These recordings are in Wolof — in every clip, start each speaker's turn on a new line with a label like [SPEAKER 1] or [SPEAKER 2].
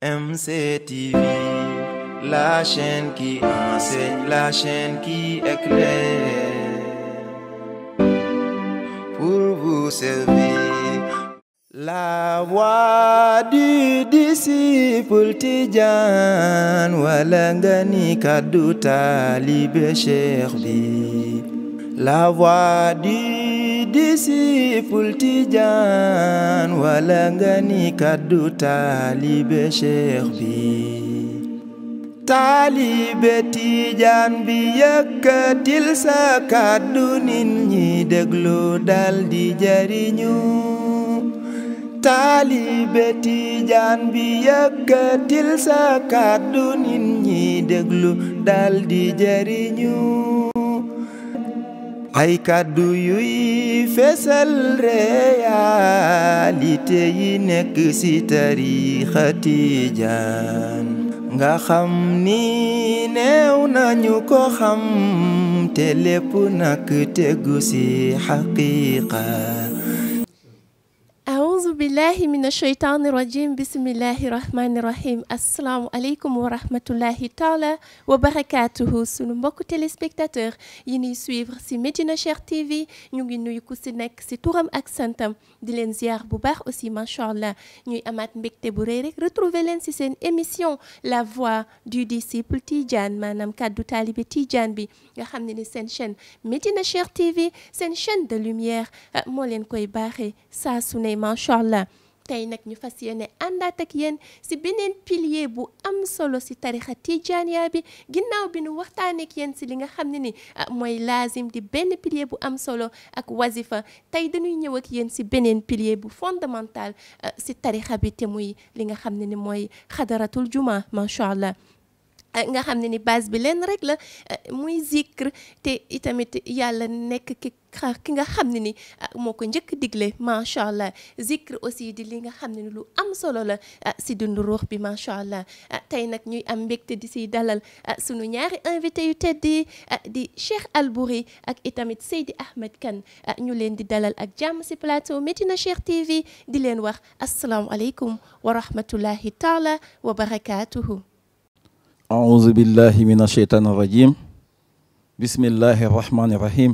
[SPEAKER 1] MCTV, la chaîne qui enseigne, la chaîne qui éclaire, pour vous servir. La voix du disciple Tidjane, wala nga ni kaddu taalibe Cheikh bi. La voix du disciple Tidjane, wala nga ni kaddu taalibe Cheikh bi. Taalibe Tidjane bi yëkkatil sa kaddu nit ñi déglu dal di jariñu. Taalibe Tidjane bi yëkkatil sa kaddu nit ñi déglu dal di jariñu. Ay kaddu yuy fesal réalité yi nekk ci tariixa Tidjane nga xam ni néew nañu ko xam te lépp nak tegu ci xaqiiqa.
[SPEAKER 2] أعوذ بالله من الشيطان الرجيم بسم الله الرحمن الرحيم السلام عليكم ورحمة الله تعالى وبركاته sunu mbokku téléspectateur yi ñuy suivre ci Medina Cheikh TV ñu ngi nuyu ku ci nekk ci turam ak santam di leen ziar bu baax aussi machallah ñuy amaat mbégte bu rëy rek retrouver leen ci seen émission la voix du disciple Tidjane maanaam kaddu taalibe Tidjane bi nga xam ne ni seen chaîne Medina Cheikh TV seen chaîne de lumière moo leen koy baaxee saa su ne machallah tey nag ñu fas yéene àndaat ak yéen ci beneen pilier bu am solo ci tarixa Tidjaniya bi ginnaaw bi nu waxtaanee ak yéen ci li nga xam ne ni mooy laazim di benn pilier bu am solo ak wazifa tey dañuy ñëw ak yéen ci beneen pilier bu fondamental ci tarixa bi te muy li nga xam ne ni mooy xadaratul juma machallah nga xam ne ni base bi leen rek la muy zikr te itamit yàlla nekk ki nga xam ne ni moo ko njëkk digle macha allah zikr aussi di li nga xam ne ni lu am solo la si dundu ruux bi macha allah tey nag ñuy am mbégte di siy dalal sunu ñaari invité yu tedd di Cheikh Albouri ak itamit Seydi Ahmed Kane ñu leen di dalal ak jàmm si plateau Medina Cheikh TV di leen wax asalaamualeykum wa rahmatullahi taala wa barakatuhu.
[SPEAKER 3] أعوذ بالله من الشيطان الرجيم بسم الله الرحمن الرحيم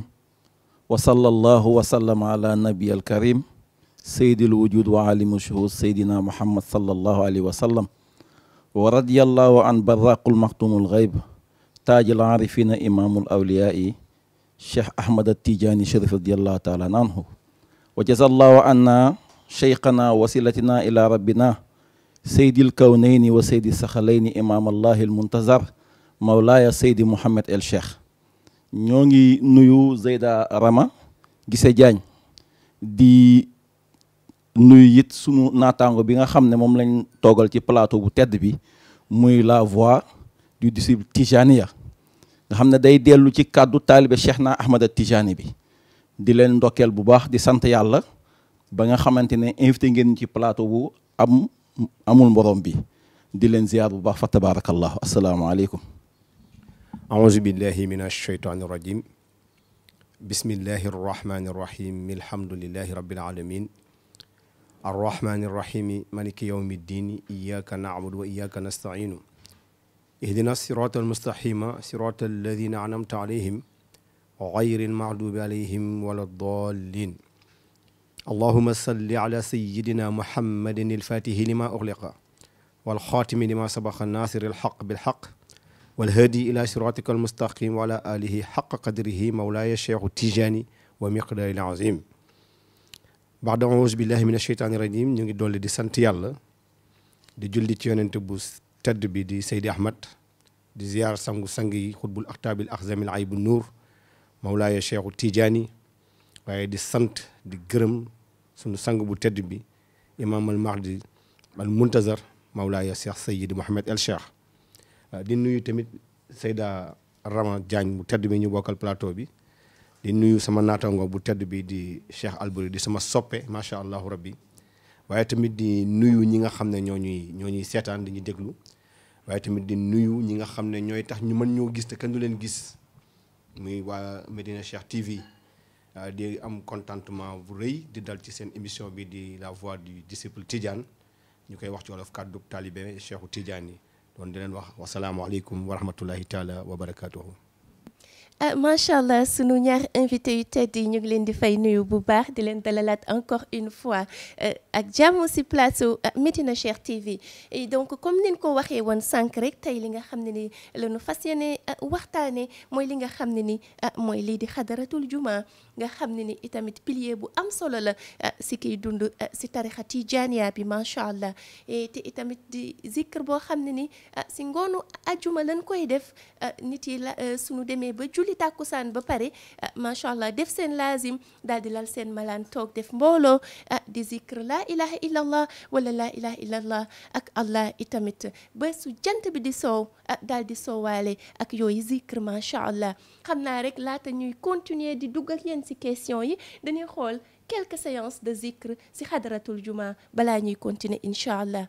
[SPEAKER 3] وصلى الله وسلم على نبي الكريم سيد الوجود وعالم الشهود سيدنا محمد صلى الله عليه وسلم ورضي الله عن براق المختوم الغيب تاج العارفين إمام الأولياء شيخ أحمد التيجاني شريف رضي الله تعالى عنه وجزا الله عنا شيخنا وسيلتنا إلى ربنا سيد الكونين وسيد السخلين إمام الله المنتظر مولاي سيد محمد El Cheikh ñoo ngi nuyu Zeyda Rama Gise Diagne di nuyu it sunu naataango bi nga xam ne moom lañ toogal ci plateau bu tedd bi muy la voix du disciple Tidjaniya nga xam ne day dellu ci kàddu taalibe Cheikh na Ahmad Tidjani bi di leen ndokkeel bu baax di sant yàlla ba nga xamante ne invité ngeen ci plateau bu amul mborom bi di leen ziar bu baax fa tabarakallahu asalaamaaleykum.
[SPEAKER 4] أعوذ بالله من الشيطان الرجيم بسم الله الرحمن الرحيم الحمد لله رب العالمين الرحمن الرحيم مالك يوم الدين إياك نعبد وإياك نستعين اهدنا الصراط المستقيم صراط الذين أنعمت عليهم غير المغضوب عليهم ولا الضالين اللهم صل على سيدنا محمد الفاتح لما أغلق والخاتم لما سبق الناصر الحق بالحق والهادي إلى صراطك المستقيم وعلى آله حق قدره مولاي الشيخ التيجاني ومقدار العظيم بعد أعوذ بالله من الشيطان الرجيم ñu ngi dolli di sant yàlla di julli ci yonent bu tedd bi di Seydi Ahmad di ziar sangu sang yi xutbul aktaabil axzamil aybu nuur مولاي الشيخ التيجاني waaye di sant di gërëm sunu sang bu tedd bi imam al mahdi al muntazar mawlaaya Cheikh Seydi Mouhamed El Cheikh di nuyu tamit Seyda Rama Diagne bu tedd bi ñu bokkal plateau bi di nuyu sama naataango bu tedd bi di Cheikh Albouri di sama soppe macha allahu rabbi waaye tamit di nuyu ñi nga xam ne ñoo ñuy seetaan di ñu déglu waaye tamit di nuyu ñi nga xam ne ñooy tax ñu mën ñoo gis te kenn du leen gis muy waa Medina Cheikh TV di am contentement bu rëy di dal ci seen émission bi di la voix du disciple Tidjane ñu koy wax ci wolof kàddu taalibe Cheikhu Tidiane yi doon di leen wax wasalaamualeykum wa rahmatullahi taala wa barakatuhu.
[SPEAKER 2] macha allah sunu ñaar invité yu tedd yi ñu ngi leen di fay nuyu bu baax di leen dalalaat encore une fois ak jàmm si plateau Medina Cheikh TV et donc comme ni ñu ko waxee woon sànq rek tey li nga xam ne ni la ñu fas yéene waxtaanee mooy li nga xam ne ni mooy lii di xadaratul juma nga xam ne ni itamit pilier bu am solo la si kiy dund si tarixa Tijaaniya bi macha allah te itamit di zikr boo xam ne ni si ngoonu ajuma lañ koy def nit yi la sunu demee ba julli tàkkusaan ba pare macha allah def seen laazim daal di lal seen malaan toog def mbooloo di zikr laa ilaha illallah wala laa ilaha illallah ak allah itamit ba su jant bi di soow daal di soowaale ak yooyu zikr macha allah xam naa rek laata ñuy continuer di dugg ak yéen si question yi dañuy xool quelques séances de zikr si xadaratul juma balaa ñuy continuer incha allah.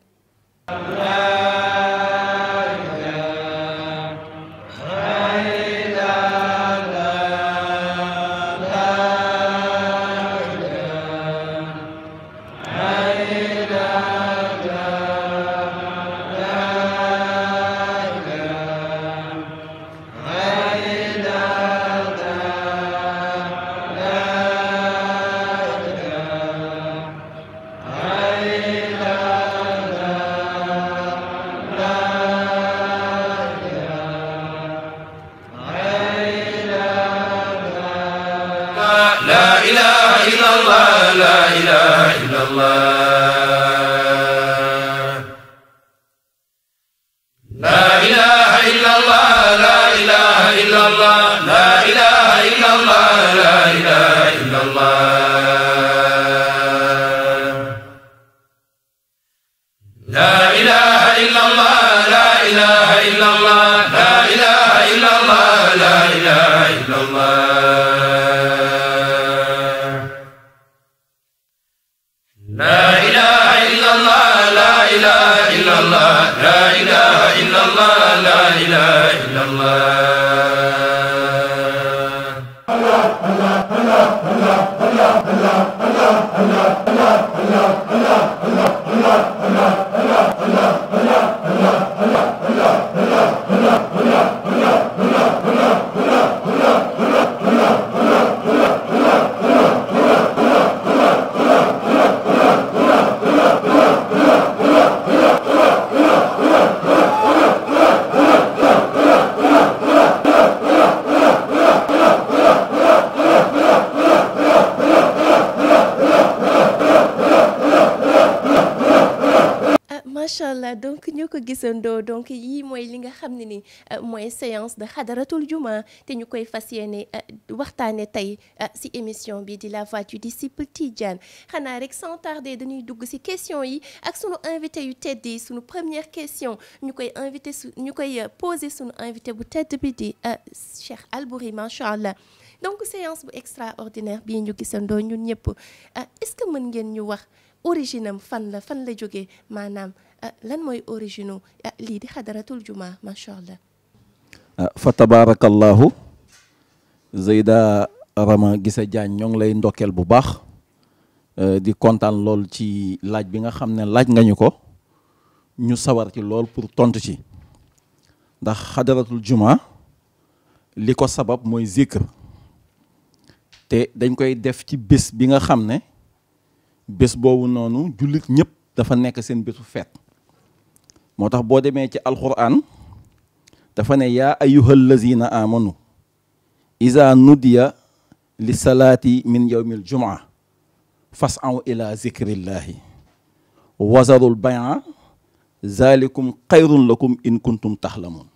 [SPEAKER 2] donc ñu ko gisandoo donc yii mooy li nga xam ne ni mooy séance de xadaratul juma te ñu koy fas yéene waxtaane tey si émission bi di la voix du disciple Tidiane xanaa rek sans tarder dañuy dugg si question yi ak sunu invité yu tedd yi sunu première question ñu koy poser sunu invité bu tedd bi di Cheikh Albouri macha allah donc séance bu extraordinaire bii ñu gisandoo ñun ñëpp est-ce que mën ngeen ñu wax origine am fan la jógee maanaam lan mooy origine lii di xadaratul juma macha allah.
[SPEAKER 3] fa tabarakallahu Zeyda Rama Guissé Diagne ñoo ngi lay ndokkeel bu baax di kontaan lool ci laaj bi nga xam ne laaj nga ñu ko ñu sawar ci lool pour tontu ci ndax xadaratul juma li ko sabab mooy zikr te dañ koy def ci bés bi nga xam ne bés boobu noonu jullit ñëpp dafa nekk seen bésu feet moo tax boo demee ci alquran dafa ne yaa ayyuhal lazina amanu iza nudiya li salaati min yawmil jumaa fas'aw ila zikrillahi wazarul bay'a zalikum xayrun lakum in kuntum taxlamun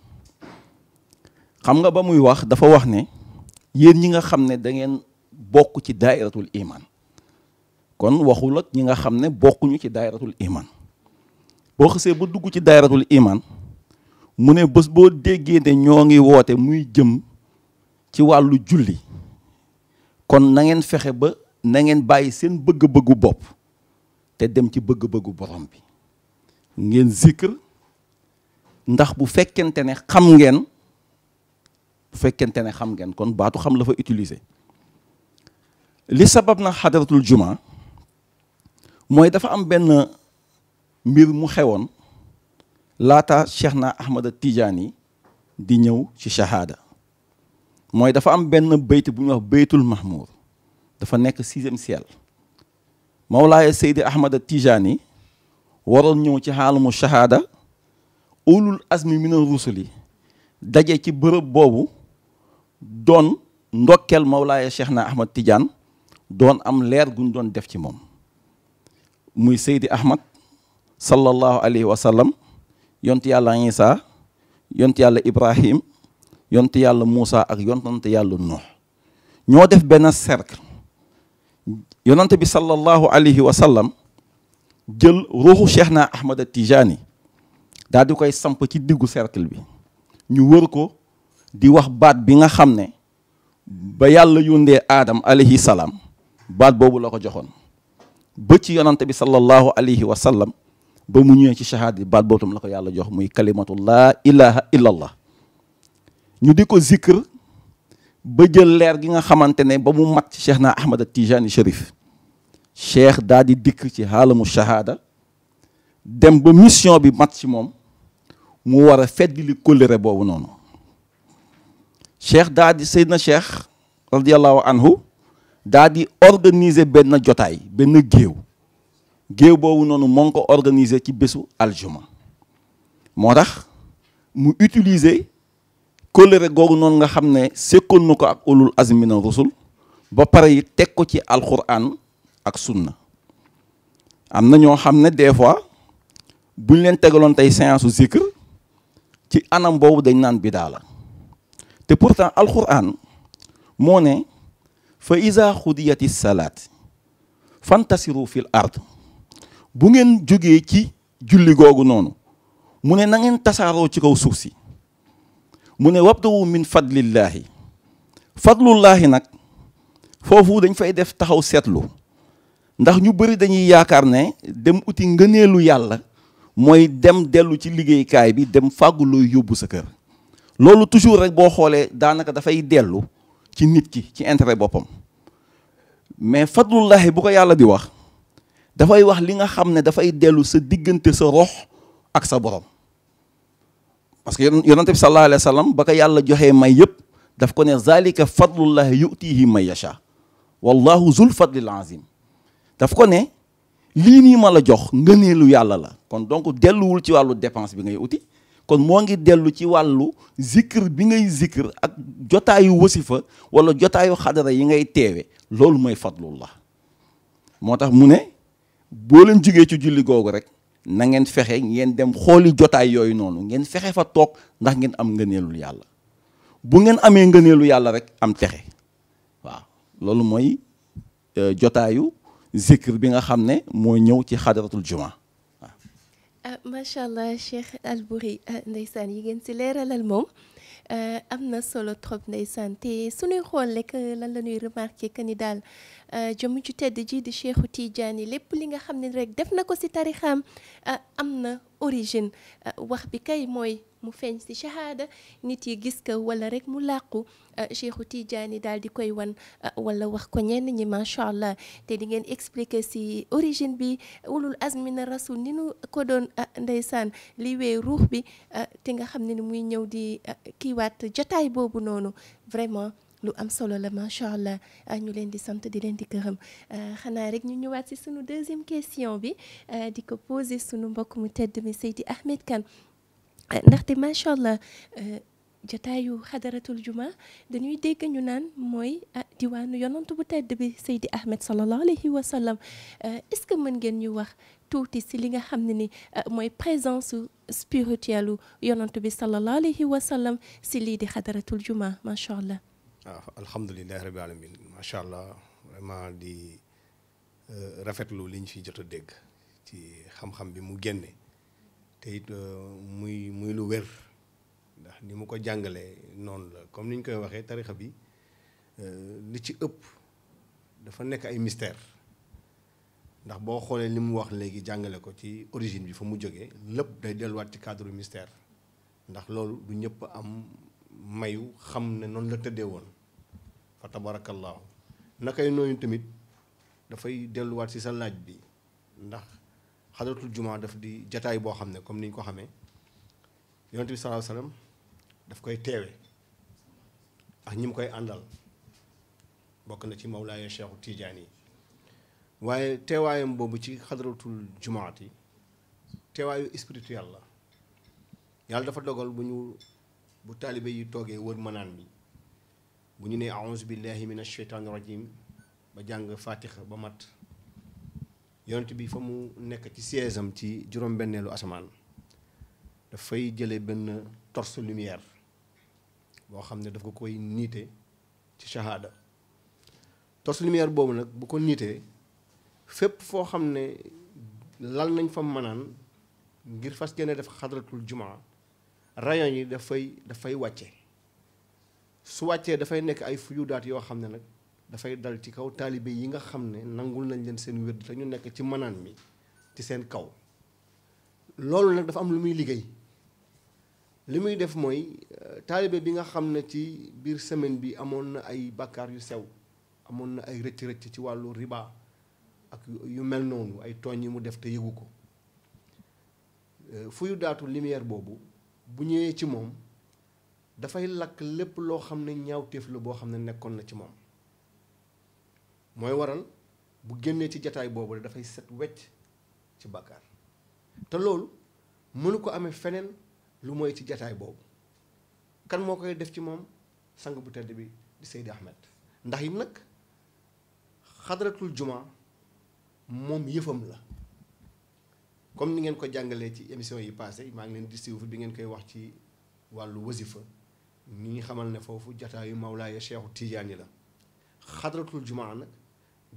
[SPEAKER 3] xam nga ba muy wax dafa wax ne yéen ñi nga xam ne da ngeen bokk ci daairatul iman kon waxul ak ñi nga xam ne bokkuñu ci daayratul iman boo xasee ba dugg ci daayratul iman mu ne bés boo déggee ne ñoo ngi woote muy jëm ci wàllu julli kon na ngeen fexe ba na ngeen bàyyi seen bëgg-bëggu bopp te dem ci bëgg-bëggu borom bi ngeen zikr ndax bu fekkente ne xam ngeen kon baatu xam la fa utiliser li sabab na xadaratul juma mooy dafa am benn mbir mu xewoon laata Cheikh na Ahmada Tijaani di ñëw ci shahada mooy dafa am benn bayt bu ñuy wax baytul mahmour dafa nekk 6e ciel Mawlaaya Seydi Ahmada Tijaani waroon ñëw ci xaalamu shahada ulul azmi mina rusuli daje ci bërëb boobu doon ndokkeel Mawlaaya Cheikh na Ahmad Tidiane doon am leer guñ doon def ci moom muy Seydi Ahmad sallallahu alayhi wa sallam yonti yàlla Isa yonti yàlla Ibrahim yonti yàlla Moussa ak yonante yàlla Nuux ñoo def benn cercle yonante bi sallallahu alayhi wa sallam jël ruuxu Cheikh na Ahmad Tijaani daal di koy samp ci diggu cercle bi ñu wër ko di wax baat bi nga xam ne ba yàlla yóndee Aadam alayhi salaam baat boobu la ko joxoon ba ci yonante bi sallallahu alayhi wa sallam ba mu ñëwee ci shahada baat boobu tam la ko yàlla jox muy kalimatu laa ilaha illallah ñu di ko zikr ba jël leer gi nga xamante ne ba mu mat ci Cheikh na Ahmad Tijani Cherif cheikh daal di dikk ci xaalamu shahada dem ba mission bi mat ci moom mu war a feddi li kóllëre boobu noonu cheikh daal di Seydina Cheikh radiallahu anhu daal di organiser benn jotaay benn géew boobu noonu moo ngi ko organiser ci bésu aljuma moo tax mu utiliser kóllëre googu noonu nga xam ne sekkoon na ko ak ulul azmi mina rusul ba pare yi teg ko ci alquran ak sunna am na ñoo xam ne des fois buñ leen tegaloon tey séance u zikr ci anam boobu dañ naan bidaa la te pourtant alquran moo ne fa iza xudiyati salaat fantasiru fil ard bu ngeen jógee ci julli googu noonu mu ne na ngeen tasaaroo ci kaw suuf si mu ne wabtawu min fadlillahi fadlullahi nag foofu dañ fay def taxaw seetlu ndax ñu bëri dañuy yaakaar ne dem uti ngëneelu yàlla mooy dem dellu ci liggéeykaay bi dem fàggu looy yóbbu sa kër loolu toujours rek boo xoolee daanaka dafay dellu ci nit ki ci intérêt boppam mais fadlullahi bu ko yàlla di wax dafay wax li nga xam ne dafay dellu sa diggante sa rox ak sa borom parce que yonante bi sallallahu alayhi wa sallam ba ko yàlla joxee may yëpp daf ko ne zalika fadlullahi yutihi man yasha wallahu zul fadlil azim daf ko ne lii nii ma la jox ngëneelu yàlla la kon donc delluwul ci wàllu dépense bi ngay uti kon moo ngi dellu ci wàllu zikr bi ngay zikr ak jotaayu wasifa wala jotaayu xadara yi ngay teewe loolu mooy fadlullah moo tax mu ne boo leen jugee ci julli googu rek na ngeen fexe ngeen dem xooli jotaay yooyu noonu ngeen fexe fa toog ndax ngeen am ngëneelul yàlla bu ngeen amee ngëneelu yàlla rek am texe waaw loolu mooy jotaayu zikr bi nga xam ne moo ñëw ci xadaratul juma
[SPEAKER 2] macha allah Cheikh Albouri ndeysaan yi ngeen si leeralal moom am na solo trop ndeysaan te suñuy xool rek lan la ñuy remarqué que ni daal jëmm ju tedd ji di Cheikhu Tidiane lépp li nga xam ne rek def na ko si tarixam am na origine wax bi kay mooy mu feeñ si shahada nit yi gis ko wala rek mu làqu Cheikhu Tidiane daal di koy wan wala wax ko ñenn ñi macha allah te di ngeen expliquer si origine bi ulul azmi na rasul ni nu ko doon ndeysaan li wee ruux bi te nga xam ne ni muy ñëw di kiiwaat jotaay boobu noonu vraiment lu am solo la macha allah ñu leen di sant di leen di gërëm xanaa rek ñu ñëwaat si sunu deuxième question bi di ko poser sunu mbokk mu tedd mi Seydi Ahmed Kane ndaxte macha allah jotaayu xadaratul juma dañuy dégg ñu naan mooy diwaanu yonantu bu tedd bi Seydi Ahmed sallallahu alayhi wa sallam est-ce que mën ngeen ñu wax tuuti si li nga xam ne ni mooy présence spirituelle yonantu bi sallallahu alayhi wa sallam si lii di xadaratul juma macha allah.
[SPEAKER 4] waaw alhamdulilahi rabbil alamin macha allah vraiment di rafetlu liñ fi jot a dégg ci xam-xam bi mu génne te it muy lu wér ndax ni mu ko jàngalee noonu la comme ni ñu koy waxee tarixa bi li ci ëpp dafa nekk ay mystère ndax boo xoolee li mu wax léegi jàngale ko ci origine bi fa mu jógee lépp day delluwaat ci cadre mystère ndax loolu du ñëpp am mayu xam ne noonu la tëddee woon fa tabarakallahu nakay nooyu tamit dafay delluwaat ci sa laaj bi ndax xadratul jumaa daf di jataay boo xam ne comme ni ñu ko xamee yonent bi sallallahu alayhi wasallam daf koy teewe ak ñi mu koy àndal bokk na ci Mawlaaya Cheikhu Tijaani yi waaye teewaayam boobu ci xadratul jumaat yi teewaayu spirituel la yàlla dafa dogal bu taalibe yi toogee wër manaan bi bu ñu nee a'uuzu billahi min asheytaani rajim ba jàng fatiha ba mat yonent bi fa mu nekk ci siège am ci juróom-benneelu asamaan dafay jële benn torche lumière boo xam ne daf ko koy niite ci shahada torche lumière boobu nag bu ko niitee fépp foo xam ne lal nañ fa manaan ngir fas gene def xadratul jumaa rayon yi dafay wàcce su wàccee dafay nekk ay fuyudaat yoo xam ne nag dafay dal ci kaw taalibe yi nga xam ne nangul nañ leen seen wérd te ñu nekk ci manaan mi ci seen kaw loolu nag dafa am lu muy liggéey li muy def mooy taalibe bi nga xam ne ci biir semaine bi amoon na ay bàkkaar yu sew amoon na ay rëcc-rëcc ci wàllu riba ak yu mel noonu ay tooñ yi mu def te yëgu ko fuyudaatu lumière boobu bu ñëwee ci moom dafay lakk lépp loo xam ne ñaawteef la boo xam ne nekkoon na ci moom mooy waral bu génnee ci jataay boobu dafay set wecc ci bàkkaar te loolu mënu ko amee feneen lu mooy ci jataay boobu kan moo koy def ci moom sang bu tedd bi di Seydi Ahmed ndax it nag xadratul juma moom yëfam la comme ni ngeen ko jàngalee ci émission yi passé maa ngi leen di suivre bi ngeen koy wax ci wàllu wasifa ñi ngi xamal ne foofu jataayu Mawlaaya Cheikhu Tijaani la xadratul jumaa nag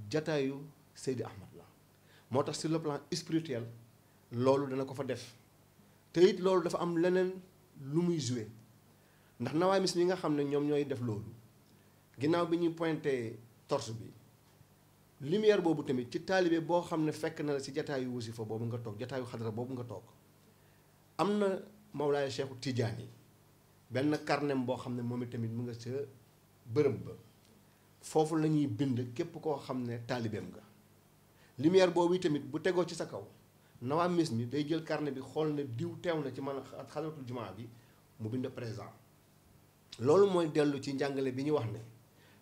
[SPEAKER 4] jataayu Seydi Ahmed la moo tax sur le plan spirituel loolu dana ko fa def te it loolu dafa am leneen lu muy joué ndax nawaamis yi nga xam ne ñoom ñooy def loolu ginnaaw bi ñuy pointé torche bi lumière boobu tamit ci taalibe boo xam ne fekk na la ci jataayu wasifa boobu nga toog jataayu xadra boobu nga toog am na Mawlaaya Cheikhu Tijaani benn carnem boo xam ne moom tamit mu nga ca bërëb ba foofu la ñuy bind képp koo xam ne taalibeem nga lumière boobu tamit bu tegoo ci sa kaw nawaamis mi day jël carnet bi xool ne diw teew na ci man xadratul jumaa bi mu bind présent loolu mooy dellu ci njàngale bi ñu wax ne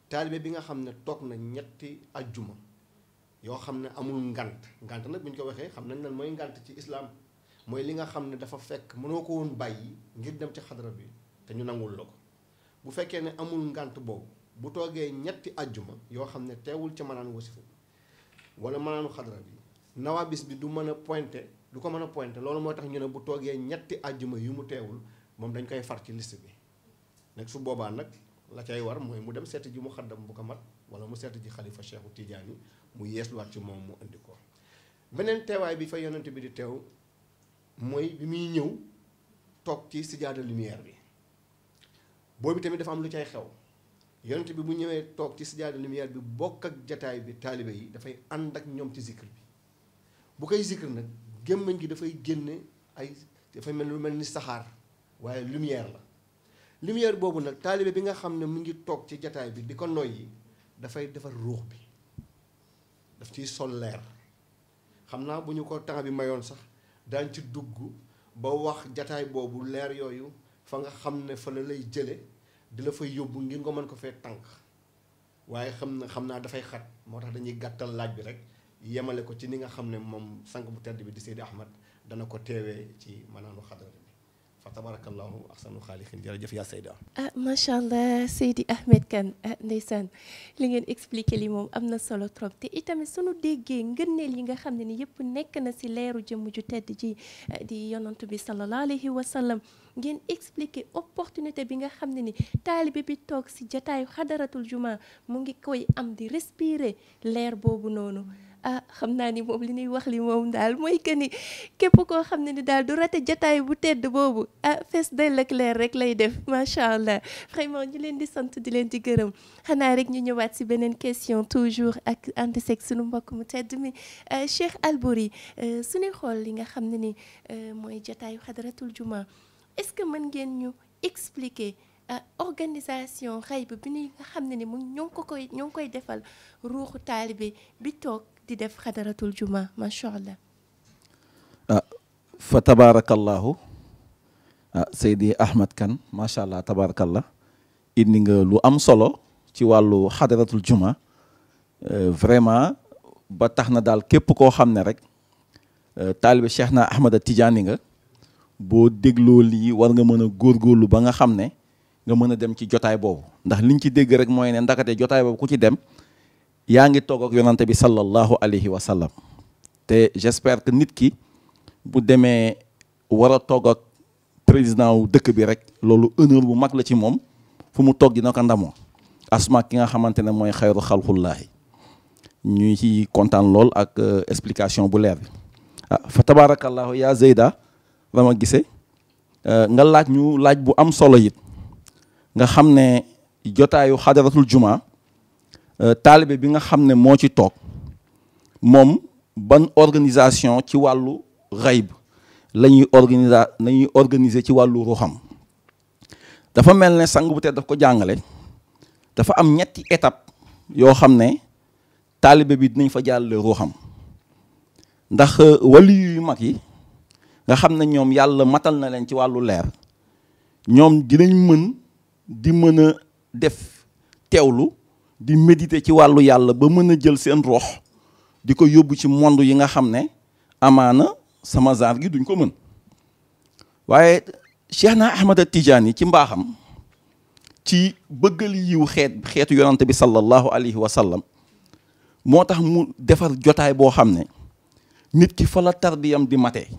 [SPEAKER 4] taalibe bi nga xam ne toog na ñetti ajjuma yoo xam ne amul ngant nag bu ñu ko waxee xam nañ lan mooy ngant ci islaam mooy li nga xam ne dafa fekk mënoo ko woon bàyyi ngir dem ci xadra bi te ñu nangul la ko bu fekkee ne amul ngant boobu bu toogee ñetti ajjuma yoo xam ne teewul ca manaanu wasifa bi wala manaanu xadra bi nawaabis bi du ko mën a pointé loolu moo tax ñu ne bu toogee ñetti ajjuma yu mu teewul moom dañ koy far ci liste bi nag su boobaa nag la cay war mooy mu dem seeti ji mu xaddam bu ko mat wala mu seeti ji xalifa Cheikhu Tijaani mu yeesluwaat ci moom mu indi ko beneen teewaay bi fa yonent bi di teew mooy bi muy ñëw toog ci sijaada lumière bi boobu tamit dafa am lu cay xew yonent bi bu ñëwee toog ci sijaada lumière bi bokk ak jataay bi taalibe yi dafay ànd ak ñoom ci zikr bi bu koy zikr nag gémmiñ gi dafay génne dafay mel lu mel ni saxaar waaye lumière la lumière boobu nag taalibe bi nga xam ne mu ngi toog ci jataay bi di ko noyyi dafay defar ruux bi daf ciy sol leer xam naa bu ñu ko temps bi mayoon sax daañ ci dugg ba wax jataay boobu leer yooyu fa nga xam ne fa la lay jële di la fay yóbbu ngir nga mën ko fee tànk waaye xam naa dafay xat moo tax dañuy gàttal laaj bi rek yemale ko ci ni nga xam ne moom sang bu tedd bi di Seydi Ahmed dana ko teewee ci manaanu xadra bi fa tabarakallahu ahsanu xaaliqin jërëjëf yaa Seyda.
[SPEAKER 2] macha allah Seydi Ahmed Kane ndeysaan li ngeen expliqué li moom am na solo trop te itamit sunu déggee ngëneel yi nga xam ne ni yëpp nekk na si leeru jëmm ju tedd ji di yonantu bi sallallahu alayhi wa sallam ngeen expliqué opportunité bi nga xam ne ni taalibe bi toog si jataayu xadaratul juma mu ngi koy am di respirer leer boobu noonu. xam naa ni moom li ñuy wax li moom daal mooy que ni képp koo xam ne ni daal du rate jataay bu tedd boobu fees dell ak leer rek lay def macha allah vraiment ñu leen di sant di leen di gërëm xanaa rek ñu ñëwaat si beneen question toujours ak ànd seeg sunu mbokk mu tedd mi Cheikh Albouri suñuy xool li nga xam ne ni mooy jataayu xadaratul juma est-ce que mën ngeen ñu expliquer organisation xayb bi ni nga xam ne ni mu ñoo ngi koy defal ruuxu taalibe bi toog di def xadaratul juma macha allah.
[SPEAKER 3] fa tabarakallahu Seydi Ahmad Kane macha allah tabarakallah indi nga lu am solo ci wàllu xadaratul juma vraiment ba tax na daal képp koo xam ne rek taalibe Cheikh na Ahmada Tidiane nga boo dégloo lii war nga mën a góorgóorlu ba nga xam ne nga mën a dem ci jotaay boobu ndax liñ ci dégg rek mooy ne ndakate jotaay boobu ku ci dem yaa ngi toog ak yonante bi sallallahu alayhi wa sallam te j'espère que nit ki bu demee war a toog ak président wu dëkk bi rek loolu honneur bu mag la ci moom fu mu toog dina ko ndamoo asma ki nga xamante ne mooy xayru xalqullaahi ñuy ci kontaan lool ak explication bu leer bi fa tabarakallahu yaa Zeyda Rama Guissé nga laaj ñu laaj bu am solo it nga xam ne jotaayu xadaratul juma taalibe bi nga xam ne moo ci toog moom ban organisation ci wàllu xayb la ñuy organiser ci wàllu ruuxam dafa mel ne sang bu tedd daf ko jàngale dafa am ñetti étape yoo xam ne taalibe bi dinañ fa jàllale ruuxam ndax wali yu mag yi nga xam ne ñoom yàlla matal na leen ci wàllu leer ñoom dinañ mën a def teewlu di méditer ci wàllu yàlla ba mën a jël seen rox di ko yóbbu ci monde yi nga xam ne amaana sama genre gi duñ ko mën waaye Cheikh na Ahmada Tidiane ci mbaaxam ci bëggal yiw xeetu yonante bi sallallahu alayhi wa sallam moo tax mu defar jotaay boo xam ne nit ki fa la tarbiyam di mate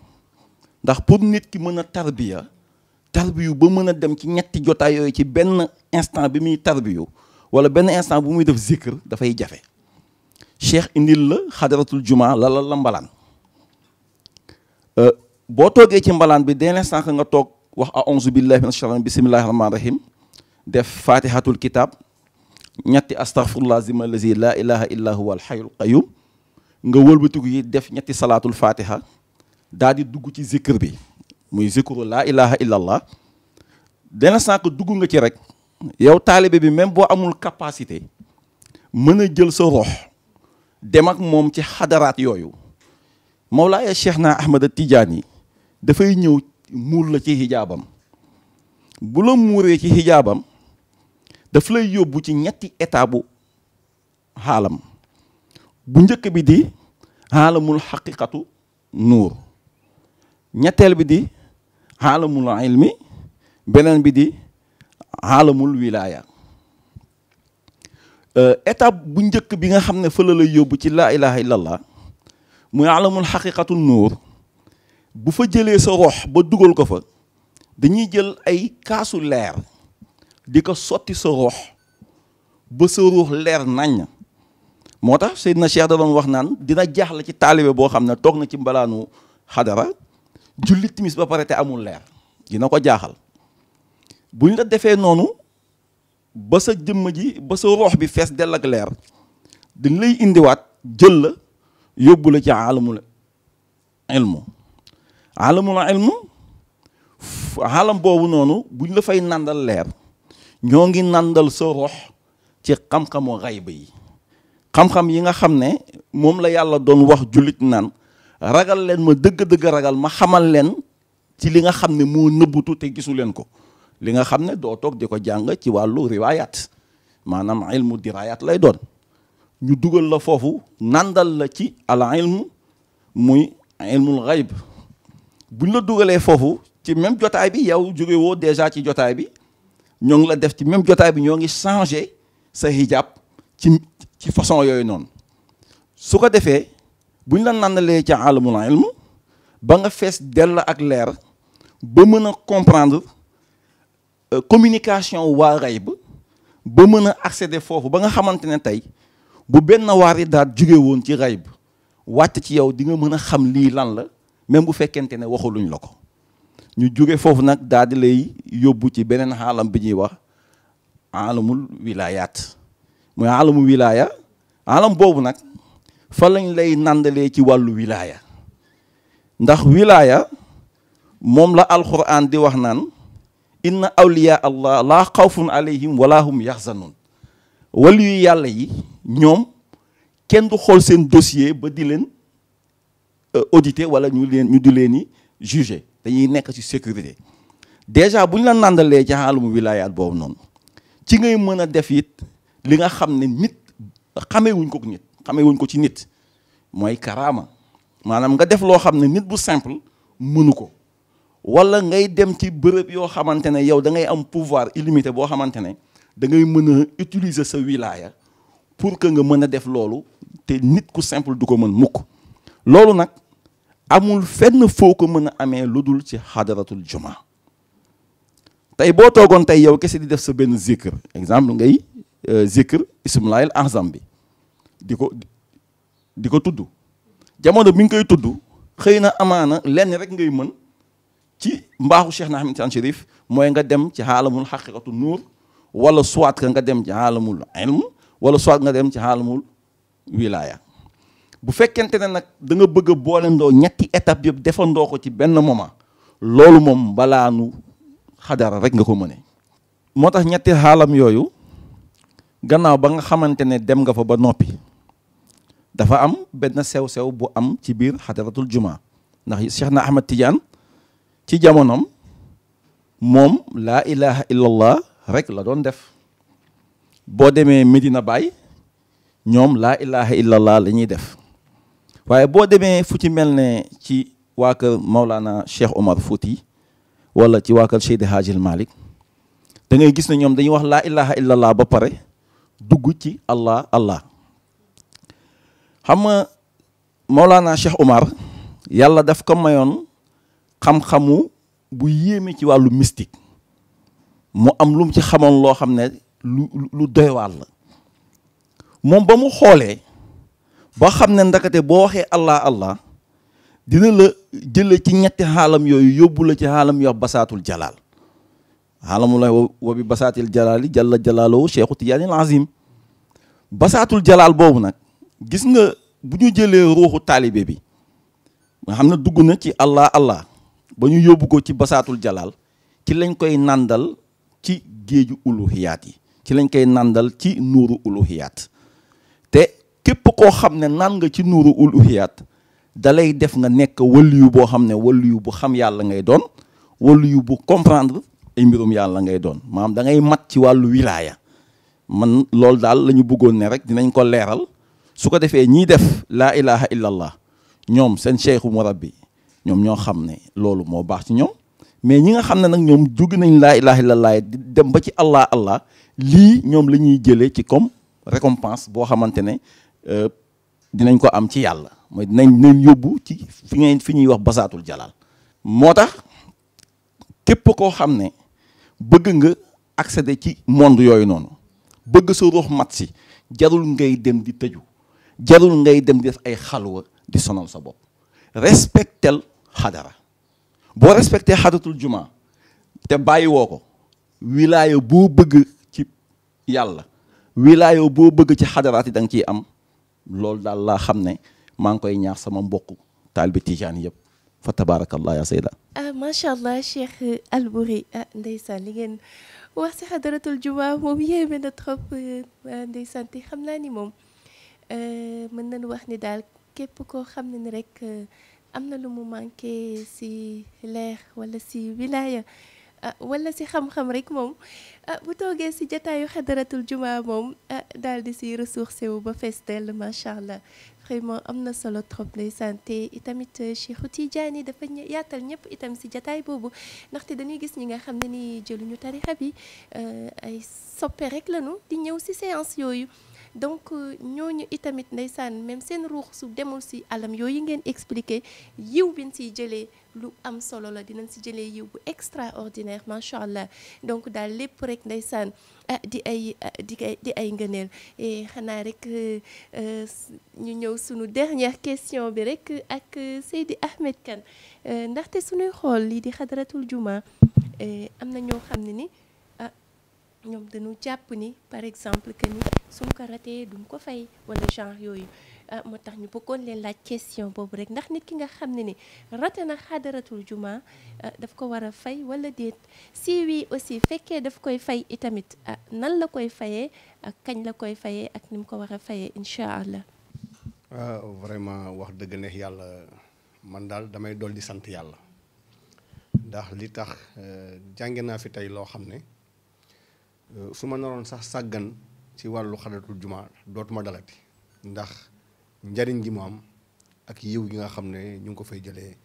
[SPEAKER 3] ndax pour nit ki mën a tarbiyu ba mën a dem ci ñetti jotaay yooyu ci benn instant bi muy tarbiyu wala benn instant bu muy def zikr dafay jafe cheikh indil la xadaratul juma la mbalaan boo toogee ci mbalaan bi dès l'instant que nga toog wax a'uuzu billahi minash shaytaani bismillahi rahmaani rahim def fatihatul kitab ñetti astaghfirullah zima lazi la ilaha illa huwa al hayyul qayyum nga wëlbatiku yi def ñetti salaatul fatiha daal di dugg ci zikr bi muy zikru laa ilaha illallah dana sànq dugg nga ci rek yow taalibe bi même boo amul capacité mën a jël sa rox dem ak moom ci xadaraat yooyu Mawlaaya Cheikh na Ahmada Tidiane yi dafay ñëw muur la ci hijaabam bu la muuree ci hijaabam daf lay yóbbu ci ñetti état bu xaalam bu njëkk bi di xaalamul xaqiqatu nuur ñetteel bi di xaalamul ilmi beneen bi di xaalamul wilaaya étape bu njëkk bi nga xam ne fa la lay yóbbu ci laa ilaha illallah muy xaalamul xaqiqatu nuur bu fa jëlee sa rox ba dugal ko fa dañuy jël ay kaasu leer di ko sotti sa rox ba sa ruux leer naññ moo tax Seydina Cheikh da doon wax naan dina jaaxle ci taalibe boo xam ne toog na ci mbalaanu xadara julli timis ba pare te amul leer dina ko jaaxal buñ la defee noonu ba sa jëmm ji ba sa rox bi fees dell ak leer dañ lay indiwaat jël la yóbbu la ci alamul ilmu alam boobu noonu buñ la fay nandal leer ñoo ngi nandal sa rox ci xam-xamu xayba yi xam-xam yi nga xam ne moom la yàlla doon wax jullit naan ragal leen ma dëgg-dëgg ragal ma xamal leen ci li nga xam ne moo nëbbutu te gisu leen ko li nga xam ne doo toog di ko jàng ci wàllu riwaayaat maanaam ilmu diraayaat lay doon ñu dugal la foofu nandal la ci al ilmu muy ilmul xayb buñ la dugalee foofu ci même jotaay bi yow jóge woo déjà ci jotaay bi ñoo ngi la def ci même jotaay bi ñoo ngi changé sa hijab ci façon yooyu noonu su ko defee buñ la nandalee ci alamul ilm ba nga fees dell ak leer ba mën a comprendre communication waa xayb ba mën a accéder foofu ba nga xamante ne tey bu benn waari daal jóge woon ci xayb wàcc ci yow di nga mën a xam lii lan la même bu fekkente ne waxuluñ la ko ñu jóge foofu nag daal di lay yóbbu ci beneen xaalam bi ñuy wax alamul wilayaat mooy alamu wilaaya alam boobu nag fa lañ lay nandalee ci wàllu wilaaya ndax wilaaya moom la alquran di wax naan inna awliya allah laa xawfun alayhim wala hum yaxzanun wali yu yàlla yi ñoom kenn du xool seen dossier ba di leen auditer wala ñu di leen ni juger dañuy nekk ci sécurité déjà bu ñu la nandalee ci xaalum wilaayaat boobu noonu ci ngay mën a def it li nga xam ne nit xamewuñ ko ci nit mooy karaama maanaam nga def loo xam ne nit bu simple mënu ko wala ngay dem ci bërëb yoo xamante ne yow da ngay am pouvoir illimité boo xamante ne da ngay mën a utiliser sa wilaya pour que nga mën a def loolu te nit ku simple du ko mën mukk loolu nag amul fenn foo ko mën a amee lu dul ci xadaratul juma tey boo toogoon tey yow kese di def sa benn zikr exemple ngay zikr ismullahil azam bi di ko tudd jamono bi nga koy tudd xëy na amaana lenn rek ngay mën ci mbaaxu Cheikh na Ahmed Tidiane Chérif mooy nga dem ci xaalamul xaqiqatu nuur wala soit que nga dem ci xaalamul ilm wala soit nga dem ci xaalamul wilaya bu fekkente ne nag da nga bëgg a boolendoo ñetti étape yëpp defandoo ko ci benn moment loolu moom balaa nu xadara rek nga ko mëne moo tax ñetti xaalam yooyu gannaaw ba nga xamante ne dem nga fa ba noppi dafa am benn sew-sew bu am ci biir xadaratul juma ndax Cheikh na Ahmed Tidiane ci jamonoom moom laa ilaha illallah rek la doon def boo demee Medina Baye ñoom laa ilaha illallah la ñuy def waaye boo demee fu ci mel ne ci waa kër Maulana Cheikh Omar Fouti wala ci waa kër Seydi Hadjil Malick da ngay gis ne ñoom dañuy wax laa ilaha illallah ba pare dugg ci allah allah xam nga Maulana Cheikh Omar yàlla daf ko mayoon xam-xamu bu yéeme ci wàllu mystique mu am lu mu ci xamoon loo xam ne lu doy waar la moom ba mu xoolee ba xam ne ndakate boo waxee allah allah dina la jële ci ñetti xaalam yooyu yóbbu la ci xaalam yoo basaatul jalaal xaalamulay wa bi basaatil jalaali jalla jalaaluhu Cheikhu Tijaanil Azim basaatul jalaal boobu nag gis nga bu ñu jëlee ruuxu taalibe bi nga xam ne dugg na ci allah allah ba ñu yóbbu ko ci basaatul jalaal ci lañ koy nàndal ci géeju uluhiyaat yi ci lañ koy nàndal ci nuuru uluhiyaat te képp koo xam ne naan nga ci nuuru uluhiyaat dalay def nga nekk waliyu boo xam ne waliyu bu xam yàlla ngay doon waliyu bu comprendre ay mbirum yàlla ngay doon maanaam da ngay mat ci wàllu wilaaya man loolu daal la ñu bëggoon ne rek dinañ ko leeral su ko defee ñiy def laa ilaha illallah ñoom seen cheikhu murabbi ñoom ñoo xam ne loolu moo baax ci ñoom mais ñi nga xam ne nag ñoom jóge nañ laa ilaha illallah di dem ba ci allah allah lii ñoom la ñuy jëlee ci comme récompense boo xamante ne dinañ ko am ci yàlla mooy dinañ yóbbu ci fi ñuy wax basaatul jalaal moo tax képp koo xam ne bëgg nga accéder ci monde yooyu noonu bëgg sa ruux mat si jarul ngay dem di tëju jarul ngay dem di def ay xalwa di sonal sa bopp respectel xadara boo respecté xadaratul juma te bàyyi woo ko wilaaya boo bëgg ci yàlla wilaaya boo bëgg ci xadaraat yi da nga ciy am loolu daal laa xam ne maa ngi koy ñaax sama mbokk taalibe tijaan yëpp fa tabaarakallah ya sayda
[SPEAKER 2] macha allah Cheikh Albouri ndeysaan li ngeen wax si xadaratul juma moom yéeme na trop ndeysaan te xam naa ni moom mën nañu wax ni daal képp koo xam ne ni rek am na lu mu manqué si leer wala si wilaya wala si xam-xam rek moom bu toogee si jataayu xadaratul juma moom daal di si ressourcé wu ba fees dell macha allah vraiment am na solo trop ndeysaan te itamit Cheikhu Tijaani dafa yaatal ñëpp itam si jataay boobu ndaxte dañuy gis ñi nga xam ne ni jëluñu tarixa bi ay soppe rek lañu di ñëw si séance yooyu donc ñooñu itamit ndeysaan même seen ruux su demul si alam yooyu ngeen expliqué yiw bin siy jëlee lu am solo la dinañ si jëlee yiw bu extraordinaire macha allah donc daal lépp rek ndeysaan di ay ngëneel et xanaa rek ñu ñëw sunu dernière question bi rek ak Seydi Ahmed Kane ndaxte suñuy xool lii di xadaratul juma am na ñoo xam ne ni ñoom dañu jàpp ni par exemple que ni suñ ko ratee duñ ko fay wala genre yooyu moo tax ñu bëggoon leen laaj question boobu rek ndax nit ki nga xam ne ni rate na xadaratul juma daf ko war a fay wala déet si oui aussi fekkee daf koy fay itamit nan la koy fayee ak kañ la koy fayee ak ni mu ko war a fayee incha allah.
[SPEAKER 4] vraiment wax dëgg neex yàlla man daal damay dolli sant yàlla ndax li tax jànge naa fi tey loo xam ne su ma naroon sax sàggan ci wàllu xadaratul juma dootuma dalati ndax njariñ gi mu am ak yiw gi nga xam ne ñu ngi ko fay jëlee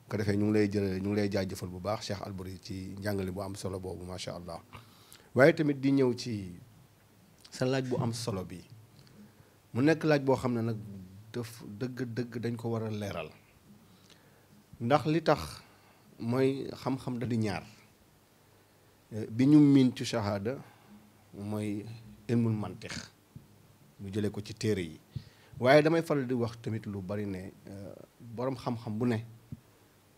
[SPEAKER 4] ko defee ñu ngi lay jaajëfal bu baax Cheikh Alboury ci njàngale bu am solo boobu macha allah. waaye tamit di ñëw ci sa laaj bu am solo bi mu nekk laaj boo xam ne nag daf dëgg dañ ko war a leeral ndax li tax mooy xam-xam da di ñaar bi ñu miin ci shahada mooy ilmul mantix ñu jëlee ko ci téere yi waaye damay faral di wax tamit lu bari ne boroom xam-xam bu ne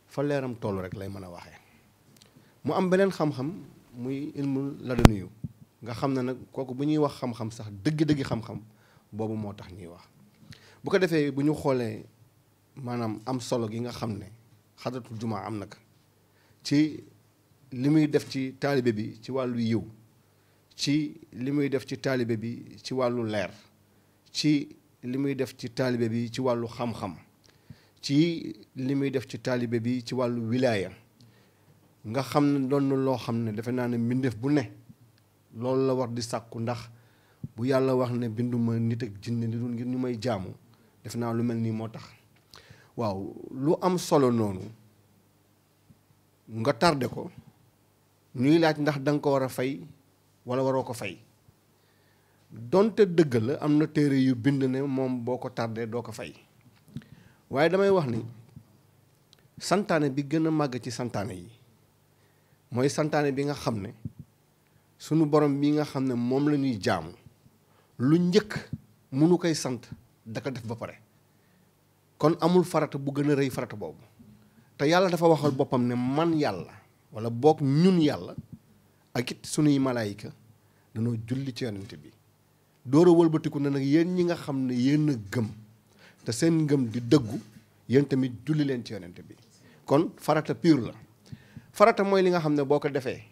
[SPEAKER 4] fa leeram toll rek lay mën a waxee mu am beneen xam-xam muy ilmul laduniyu nga xam ne nag kooku bu ñuy wax xam-xam sax dëgg-dëgg xam-xam boobu moo tax ñuy wax bu ko defee bu ñu xoolee maanaam am solo gi nga xam ne xadaratul jumaa am na ko ci li muy def ci taalibe bi ci wàllu yiw ci li muy def ci taalibe bi ci wàllu leer ci li muy def ci taalibe bi ci wàllu xam-xam ci li muy def ci taalibe bi ci wàllu wilaaya nga xam ne doon na loo xam ne defe naa ne mbindeef bu ne loolu la war di sàkku ndax bu yàlla wax ne binduma nit ak jinne li dul ngir ñu may jaamu defe naa lu mel nii moo tax waaw lu am solo noonu nga tardé ko ñuy laaj ndax da nga ko war a fay wala waroo ko fay donte dëgg la am na téere yu bind ne moom boo ko tardé doo ko fay waaye damay wax ni santaane bi gën a màgg ci santaane yi mooy santaane bi nga xam ne sunu borom bi nga xam ne moom la ñuy jaamu lu njëkk munu koy sant da ko def ba pare kon amul farata bu gën a rëy farata boobu te yàlla dafa waxal boppam ne man yàlla wala boog ñun yàlla ak it sunuy malaayika dañoo julli ci yonent bi door a wëlbatiku ne nag yéen ñi nga xam ne yéen a gëm te seen ngëm di dëggu yéen tamit julli leen ci yonent bi kon farata pure la farata mooy li nga xam ne boo ko defee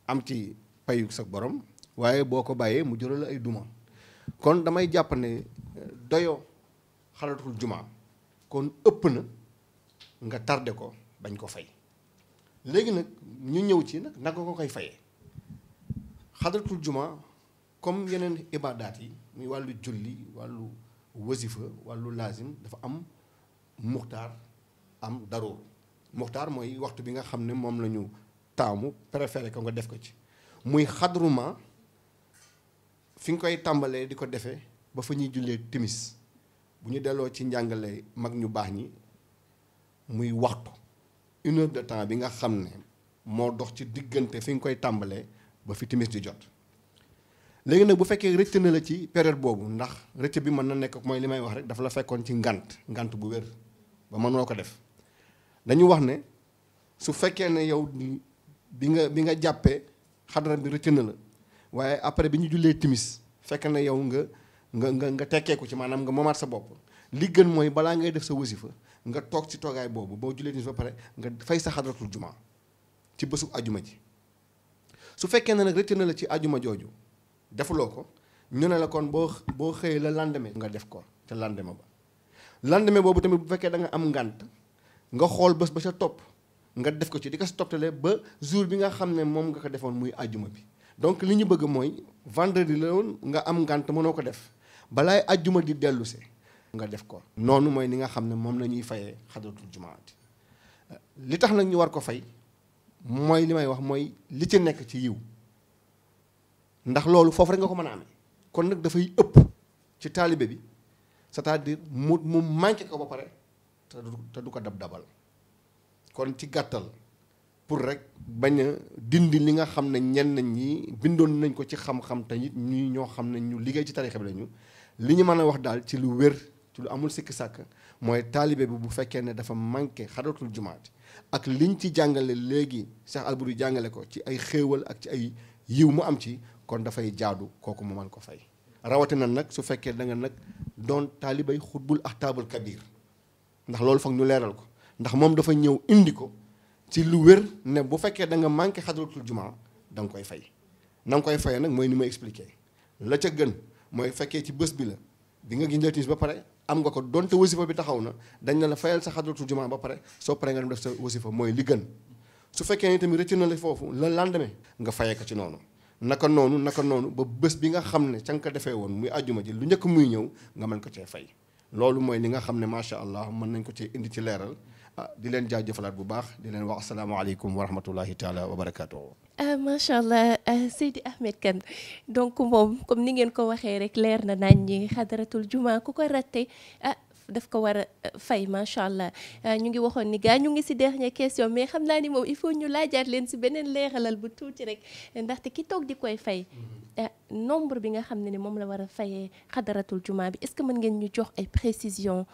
[SPEAKER 4] am ci payu sa borom waaye boo ko bàyyee mu jural la ay duma kon damay jàpp ne doyo xadaratul juma kon ëpp na nga tardé ko bañ ko fay léegi nag ñu ñëw ci nag naka ko koy fayee xadaratul juma comme yeneen ibaadaat yi muy wàllu julli wàllu wasifa wàllu laazim dafa am muxtaar am daruur muxtaar mooy waxtu bi nga xam ne moom la ñu taamu préféré ko nga def ko ci muy xadruma fi nga koy tàmbalee di ko defee ba fa ñuy jullee timis bu ñu delloo ci njàngale mag ñu baax ñi muy waxtu 1 heure de temps bi nga xam ne moo dox ci diggante fi nga koy tàmbalee ba fi timis di jot léegi nag bu fekkee rëcc na la ci période boobu ndax rëcc bi mën na nekk mooy li may wax rek dafa la fekkoon ci ngant bu wér ba mënoo ko def dañu wax ne su fekkee ne yow bi nga jàppee xadara bi rëcc na la waaye après bi ñu jullee timis fekk na yow nga tekkeeku ci maanaam nga moomaat sa bopp li gën mooy balaa ngay def sa wasifa nga toog ci toogaay boobu boo jullee timis ba pare nga fay sa xadaratul juma ci bésu ajuma ji su fekkee ne nag rëcc na la ci ajuma jooju defuloo ko ñu ne la kon boo xëyee la lendemain nga def ko ca lendemain ba lendemain boobu tamit bu fekkee da nga am ngànt nga xool bés ba sa topp nga def ko ci di ko si toppatale ba jour bi nga xam ne moom nga ko defoon muy ajuma bi donc li ñu bëgg mooy vendredi la woon nga am ngànt mënoo ko def balaay ajuma di dellusee nga def ko noonu mooy ni nga xam ne moom la ñuy fayee xadaratul jumaati li tax nag ñu war ko fay mooy li may wax mooy li ci nekk ci yiw ndax loolu foofu rek nga ko mën a amee kon nag dafay ëpp ci taalibe bi c'est-à-dire mu manqué ko ba pare te du ko dabal kon ci gàttal pour rek bañ a dindi li nga xam ne ñenn ñi bindoon nañ ko ci xam-xam te it ñuy ñoo xam ne ñu liggéey ci tarixa bi lañu li ñu mën a wax daal ci lu wér ci lu amul sikki sàkk mooy taalibe bi bu fekkee ne dafa manqué xadaratul jumaati ak liñ ci jàngale léegi Cheikh Alboury jàngale ko ci ay xéewal ak ci ay yiw mu am ci kon dafay jaadu kooku mu mën ko fay rawatina nag su fekkee da nga nag doon taalibay xutbul axtaabul kabir ndax loolu foog ñu leeral ko ndax moom dafa ñëw indi ko ci lu wér ne bu fekkee da nga manqué xadaratul jumaa da nga koy fay na nga koy fayee nag mooy ni ma expliqué la ca gën mooy fekkee ci bés bi la bi nga gis timis ba pare am nga ko donte wasifa bi taxaw na dañ ne la fayal sa xadratul jumaa ba pare soo paree nga dem def sa wasifa mooy li gën. su fekkee ni tamit rëcc na la foofu le lendemain nga fayee ko ci noonu naka noonu ba bés bi nga xam ne ca nga ko defee woon muy àjjuma ji lu njëkk muy ñëw nga mën ko cee fay. loolu mooy li nga xam ne macha allah mën nañ ko ci indi ci leeral di leen jaajëfalaat bu baax di leen wax asalaamaaleykum wa rahmatullahi taala wa barakaatu.
[SPEAKER 2] macha allah Seydi Ahmed Kane donc moom comme ni ngeen ko waxee rek leer na nañ ñi xadaratul juma ku ko ratte daf ko war a fay macha allah ñu ngi waxoon ni gaa ñu ngi si dernière question mais xam naa ni moom il faut ñu laajaat leen si beneen leeralal bu tuuti rek ndaxte ki toog di koy fay nombre bi nga xam ne ni moom la war a fayee xadaratul juma bi est-ce que mën ngeen ñu jox ay précision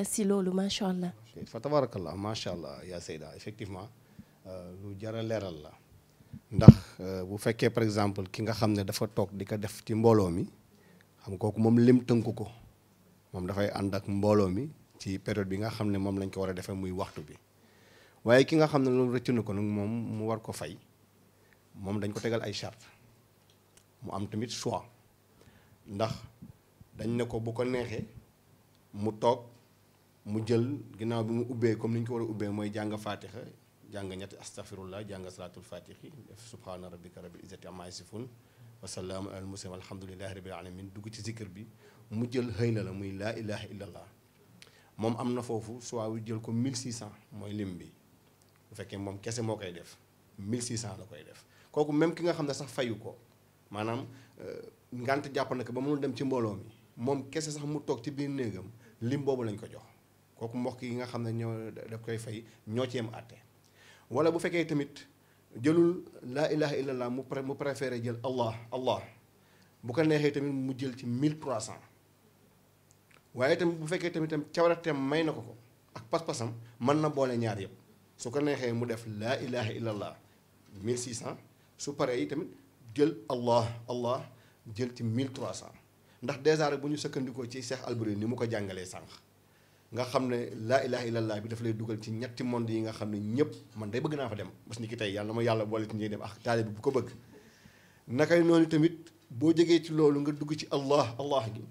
[SPEAKER 2] si loolu macha allah.
[SPEAKER 4] fa tabarakallah macha allah yaa Seyda effectivement lu jar a leeral la ndax bu fekkee par exemple ki nga xam ne dafa toog di ko def ci mbooloo mi xam kooku moom lim tënku ko. moom dafay ànd ak mbooloo mi ci période bi nga xam ne moom lañ ko war a defee muy waxtu bi waaye ki nga xam ne loolu rëcc na ko nag moom mu war ko fay moom dañ ko tegal ay charte mu am tamit choix ndax dañ ne ko bu ko neexee mu toog mu jël ginnaaw bi mu ubbee comme ni ñu ko war a ubbee mooy jàng fatiha jàng ñetti astaghfirullah jàng salatul fatihi def subhana rabbika rabbil izzati amma yasifun wa salaamun alal mursalin alhamdulillahi rabbil alamin dugg ci zikr bi mu jël xëy na la muy laa ilaha illallah moom am na foofu soit wu jël ko 1600 mooy lim bi bu fekkee moom kese moo koy def 1600 la koy def kooku même ki nga xam ne sax fayu ko maanaam ngant jàpp na ko ba mënul dem ci mbooloo mi moom kese sax mu toog ci biir néegam lim boobu lañ ko jox kooku mbokk yi nga xam ne ñoo daf koy fay ñoo ci yem àtte wala bu fekkee tamit jëlul laa ilaha illallah mu préféré jël allah bu ko neexee tamit mu jël ci 1300 waaye tamit bu fekkee tamit cawarateem may na ko ak pas-pasam mën na boole ñaar yëpp su ko neexee mu def laa ilaha illallah 1600 su paree yi tamit jël allah jël ci 1300 ndax dèjà rek bu ñu sëkkandikoo ci Cheikh Alboury ni mu ko jàngalee sànq nga xam ne laa ilaha illallah bi daf lay dugal ci ñetti monde yi nga xam ne ñëpp man day bëgg naa fa dem bés ni ki tey yàlla ma yàlla boole ci ñuy dem ak taalibe bi bu ko bëgg nakay noonu tamit boo jógee ci loolu nga dugg ci allah gi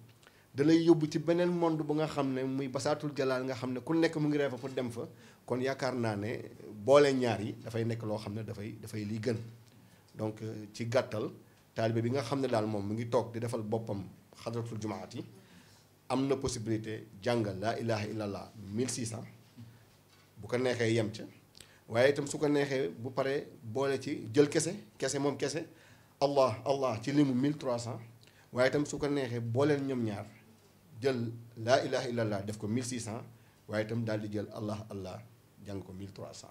[SPEAKER 4] da lay yóbbu ci beneen monde bu nga xam ne muy basaatul jalaal nga xam ne ku nekk mu ngi reefa pour dem fa kon yaakaar naa ne boole ñaar yi dafay nekk loo xam ne dafay liy gën donc ci gàttal taalibe bi nga xam ne daal moom mu ngi toog di defal boppam xadratul jumaat yi am na possibilité jàngal laa ilaha illallah 1600 bu ko neexee yem ca waaye itam su ko neexee bu paree boole ci jël kese moom kese allah ci limu 1300 waaye itam su ko neexee booleen ñoom ñaar jël laa ilaha illallah def ko 1600 waaye itam daal di jël allah jàng ko 1300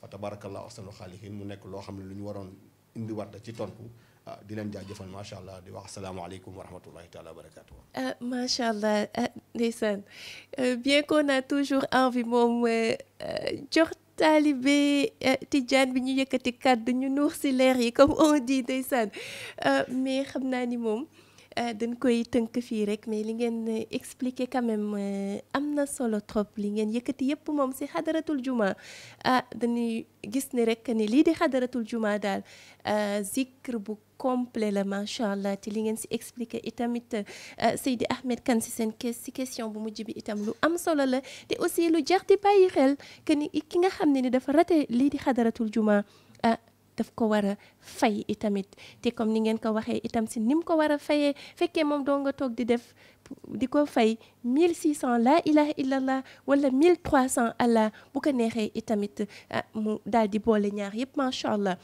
[SPEAKER 4] fa tabarakallah ahsanul xaaliqiin mu nekk loo xam ne lu ñu waroon indi war ci tontu di leen jaajëfal macha allah di wax asalaamaaleykum wa rahmatullahi taala wa barakatuh.
[SPEAKER 2] Macha allah ndeysaan bien qu'on a toujours envie moom jox taalibe tijaan bi ñu yëkkati kàddu ñu nuur si leer yi comme on dit ndeysaan mais xam naa ni moom dañ koy tënk fii rek mais li ngeen expliquer quand même am na solo trop li ngeen yëkkati yëpp moom si xadaratul juma dañuy gis ni rek ni lii di xadaratul juma daal zikr bu complet la macha allah te li ngeen si expliquer itamit Seydi Ahmed Kane si seen si question bu mujj bi itam lu am solo la te aussi lu jar di bàyyi xel que ni ki nga xam ne ni dafa rate lii di xadaratul juma daf ko war a fay itamit te comme ni ngeen ko waxee itam si ni mu ko war a fayee fekkee moom doo nga toog di def di ko fay 1600 la ilaha illallah wala 1300 allah bu ko neexee itamit mu daal di boole ñaar yëpp macha allah.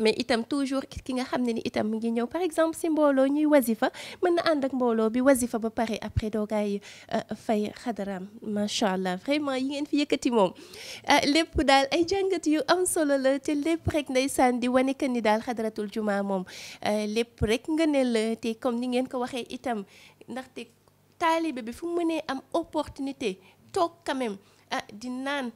[SPEAKER 2] mais itam toujours ki nga xam ne ni itam mu ngi ñëw par exemple si mbooloo ñuy wazifa mën na ànd ak mbooloo bi wazifa ba pare après doogaay fay xadaraam macha allah vraiment yi ngeen fi yëkkati moom lépp daal ay jàngat yu am solo la te lépp rek ndeysaan di wane que ni daal xadaratul juma moom lépp rek nga ne la te comme ni ngeen ko waxee itam ndaxte taalibe bi fu mu mënee am opportunité toog quand même di naan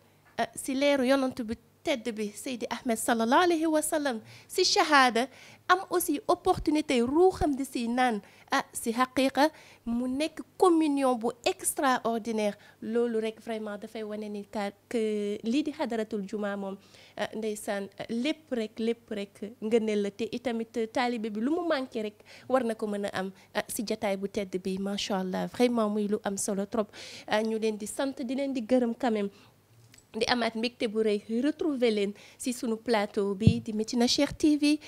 [SPEAKER 2] si leeru yonant bi tedd bi Seydi Ahmed sallallahu alayhi wa sallam si shahada am aussi opportunité ruuxam di si naan si xaqiqa mu nekk communion bu extraordinaire loolu rek vraiment dafay wane ni que lii di xadaratul juma moom ndeysaan lépp rek ngëneel la te itamit taalibe bi lu mu manqué rek war na ko mën a am si jataay bu tedd bi macha allah vraiment muy lu am solo trop ñu leen di sant di leen di gërëm quand même di amaat mbégte bu rëy retrouver leen si sunu plateau bi di Médina Cheikh TV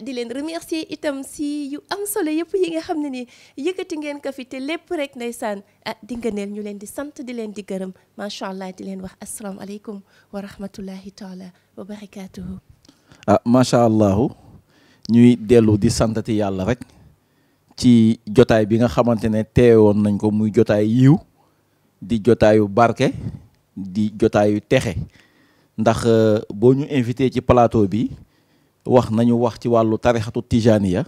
[SPEAKER 2] di leen remercier itam si yu am solo yëpp yi nga xam ne ni yëkkati ngeen ko fi te lépp rek ndeysaan di ngëneel ñu leen di sant di leen di gërëm macha allah di leen wax asalaamaaleykum wa rahmatullahi taala wa barakaatuhu.
[SPEAKER 3] macha allah ñuy dellu di santati yàlla rek ci jotaay bi nga xamante ne teewoon nañ ko muy jotaay yiw di jotaayu barke. di jotaayu texe ndax boo ñu invité ci plateau bi wax nañu wax ci wàllu tarixatu tijaniya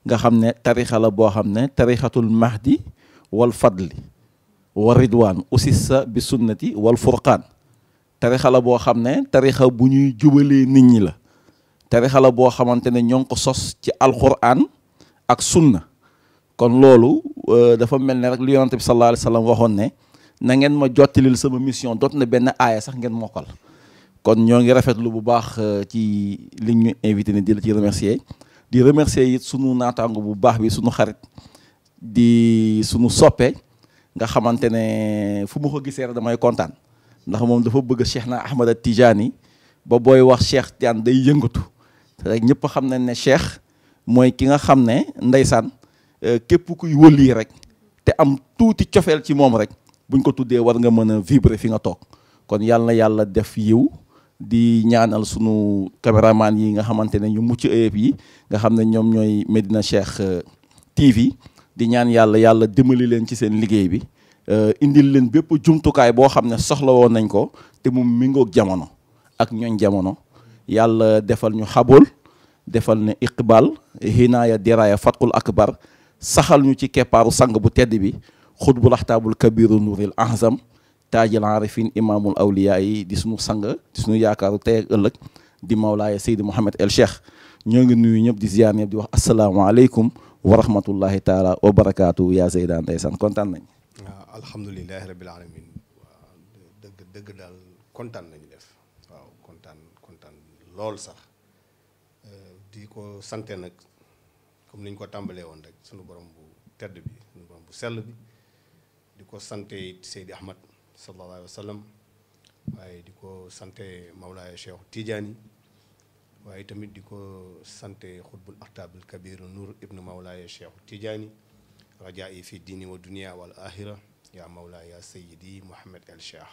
[SPEAKER 3] nga xam ne tarixa la boo xam ne tarixatul mahdi wal fadli wa ridwan usissa bi sunnati wal furqaan tarixa la boo xam ne tarixa bu ñuy jubalee nit ñi la tarixa la boo xamante ne ñoo ngi ko sos ci alquran ak sunna kon loolu dafa mel ne rek lu yonante bi sallallahu alayhi wa sallam waxoon ne na ngeen ma jottalil sama mission doot na benn aaya sax ngeen mokkal kon ñoo ngi rafetlu bu baax ci li ñu invité ne di la ci remercier di remercier it sunu naataango bu baax bi sunu xarit di sunu soppe nga xamante ne fu mu ko gisee rek damay kontaan ndax moom dafa bëgg Cheikh na Ahmad Tidiane ba booy wax Cheikh Tidiane day yëngatu rek ñëpp xam nañ ne Cheikh mooy ki nga xam ne ndeysaan képp kuy wëlii rek te am tuuti cofeel ci moom rek buñ ko tuddee war nga mën a vibrer fi nga toog kon yàlla na yàlla def yiw di ñaanal sunu caméraman yi nga xamante ne ñu mucc ayib yi nga xam ne ñoom ñooy Médina Cheikh TV di ñaan yàlla dimbali leen ci seen liggéey bi indil leen bépp jumtukaay boo xam ne soxla woon nañ ko te mu mingoog jamono ak ñooñ jamono yàlla defal ñu xabool defal ne iqbal hinaaya diraaya fatqul akbar saxal ñu ci keppaaru sang bu tedd bi xutbul axtaabul kabiru nuuril ahzam taajil arifin imaamul awliya yi di suñu sang di suñu yaakaaru tey ak ëllëg di mawlaaya Seydi Mouhamed El Cheikh ñoo ngi nuyu ñëpp di ziar ñëpp di wax asalaamaaleykum wa rahmatullahi taala wa barakaatu yaa Seyda ndeysaan kontaan nañ
[SPEAKER 4] waaw alhamdulilahi rabil alamin waaw dëgg daal kontaan nañu def waaw kontaan lool sax di ko sante nag comme niñ ko tàmbalee woon rek sunu borom bu tedd bi sunu borom bu sell bi di ko sante it Seydi Ahmad sallallahu alayhi wa sallam waaye di ko sante Mawlaaya Cheikh Tidiane waaye tamit di ko sante xutbul axtaabul kabir Nour ibnu Mawlaaya Cheikh Tidiane rajaa yi fi diini wa dunia wal axira yaa Mawlaaya Seydi Mouhamed El Cheikh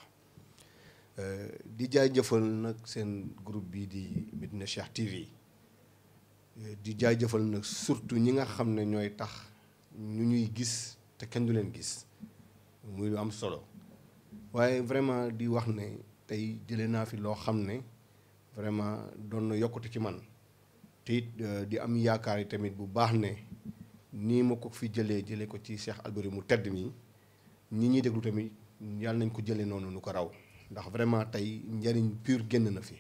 [SPEAKER 4] di jaajëfal nag seen groupe bii di Médina Cheikh TV di jaajëfal nag surtout ñi nga xam ne ñooy tax ñu ñuy gis te kenn du leen gis muy lu am solo waaye vraiment di wax ne tey jëlee naa fi loo xam ne vraiment doon na yokkute ci man te it di am yaakaar yi tamit bu baax ne nii ma ko fi jëlee ko ci Cheikh Alboury mu tedd mi ñi ñuy déglu tamit yàlla nañ ko jëlee noonu nu ko raw ndax vraiment tey njariñ pur génn na fi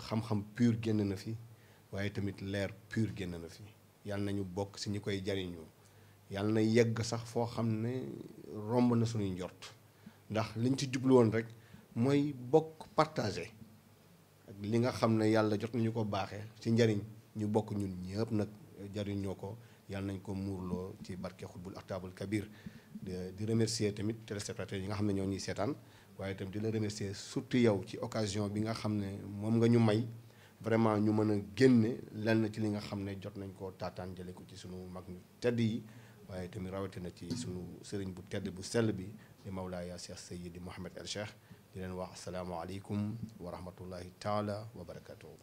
[SPEAKER 4] xam-xam pur génn na fi waaye tamit leer pur génn na fi yàlla nañu bokk si ñi koy jariñoo yàlla na yegg sax foo xam ne romb na suñuy njort ndax liñ ci jublu woon rek mooy bokk partagé ak li nga xam ne yàlla jot nañu ko baaxee ci njariñ ñu bokk ñun ñëpp nag jariñoo ko yàlla nañ ko muurloo ci barke xutbul axtaabul kabir di remercier tamit téléspectateurs yi nga xam ne ñoo ñuy seetaan waaye tamit di la remercier surtout yow ci occasion bi nga xam ne moom nga ñu may vraiment ñu mën a génne lenn ci li nga xam ne jot nañ koo taataan jële ko ci sunu mag ñu tedd yi waaye tamit rawatina ci sunu sëriñ bu tedd bu sell bi di Mawlaaya Cheikh Seydi Mouhamed El Cheikh di leen wax asalaamaaleykum wa rahmatullahi taala wa barakatuhu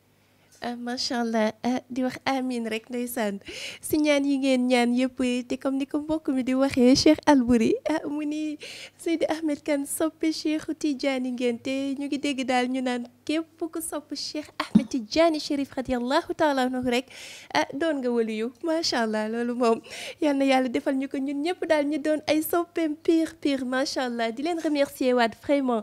[SPEAKER 2] macha allah di wax amin rek ndeysaan si ñaan yi ngeen ñaan yëpp te comme ni ko mbokk mi di waxee Cheikh Alboury mu ni Seydi Ahmed Kane soppe Cheikh Tidiane ngeen te ñu ngi dégg daal ñu naan képp ku sopp Cheikh Ahmed Tidiane Chérif radiyallahu taala anhu rek doon nga waliyu macha allah loolu moom yal na yàlla defal ñu ko ñun ñëpp daal ñu doon ay soppeem pire macha allah di leen remercier waat vraiment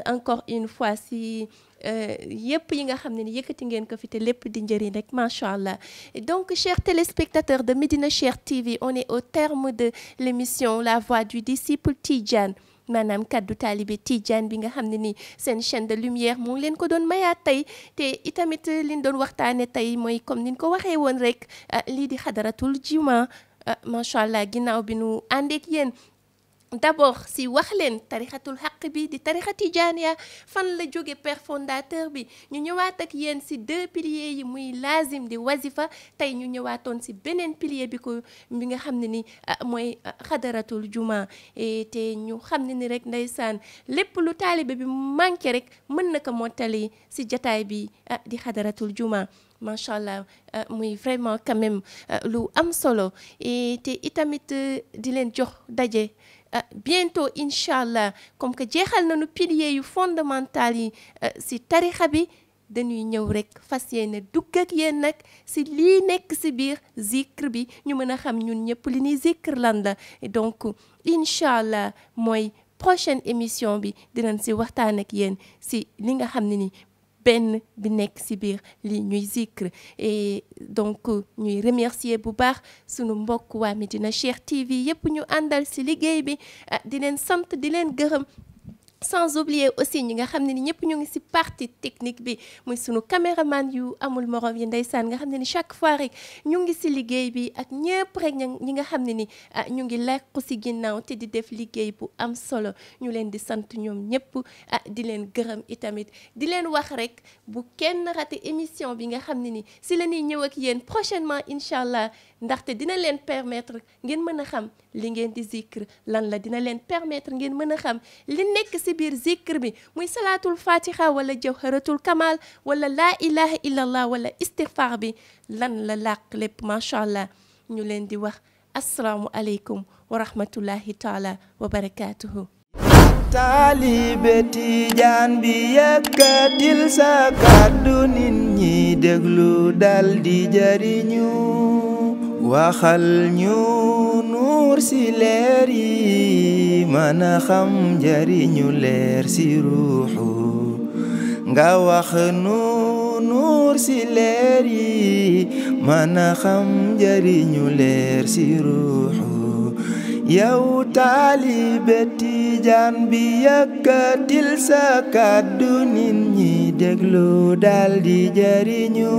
[SPEAKER 2] encore une fois si yëpp yi nga xam ne ni yëkkati ngeen ko fi te lépp di njëriñ rek macha allah. Donc chers téléspectateurs de Medina Cheikh TV, on est au terme de l'émission La Voix du disciple Tidjane, maanaam kaddu taalibe Tidjane bi nga xam ne ni seen chaîne de lumière mu ngi leen ko doon mayaat tey. te itamit liñ doon waxtaane tey mooy comme niñ ko waxee woon rek lii di xadaratul juma macha allah ginnaaw bi nu àndeek yéen d'abord si wax leen tarixatul xaq bi di tarixa tijaaniya fan la jóge père fondateur bi, ñu ñëwaat ak yéen si 2 piliers yi muy lazim di wazifa. tey ñu ñëwaatoon si beneen pilier bi nga xam ne ni mooy xadaratul juma. te ñu xam ne ni rek ndeysaan lépp lu taalibe bi manqué rek mën na ko mottali si jataay bi di xadaratul juma. macha allah muy vraiment quand même lu am solo. te itamit di leen jox daje bientôt incha allah, comme que jeexal nañu piliers yu fondamental yi si tarixa bi, dañuy ñëw rek fas yéene dugg ak yéen nag si lii nekk si biir zikr bi, ñu mën a xam ñun ñëpp li ñuy zikr lan la. donc incha allah mooy prochaine émission bi dinañ si waxtaan ak yéen si li nga xam ne ni benn bi nekk si biir li ñuy zikr. et donc ñuy remercier bu baax sunu mbokk waa Medina Cheikh TV yëpp ñu àndal si liggéey bi, di leen sant di leen gërëm. sans oublier aussi ñi nga xam ne ni ñëpp ñu ngi si partie technique bi, muy sunu caméraman yu amul morom yi ndeysaan nga xam ne ni chaque fois rek ñu ngi si liggéey bi, ak ñëpp rek ñi nga xam ne ni ñu ngi lekku si ginnaaw te di def liggéey bu am solo. ñu leen di sant ñoom ñëpp di leen gërëm itamit, di leen wax rek bu kenn raté émission bi nga xam ne ni si la ñuy ñëw ak yéen prochainement incha allah, ndaxte dina leen permettre ngeen mën a xam li ngeen di zikr lan la, dina leen permettre ngeen mën a xam li nekk si biir zikr bi, muy salaatul fatiha wala jawharatul kamal wala laa ilaha illallah wala istighfar bi lan la làq lépp macha allah. ñu leen di wax asalaamu aleykum wa rahmatullahi taala wa barakatuhu.
[SPEAKER 1] taalibe Tijaan bi yëkkatil sa kàddu nit ñi déglu dal di jariñu, waxal ñu nuur si leer yi mën a xam njariñu leer si ruuxu, nga wax nu nuur si leer yi mën a xam njariñu leer si ruuxu. yow taalibe Tijaan bi yëkkatil sa kàddu nit ñi déglu dal di jariñu.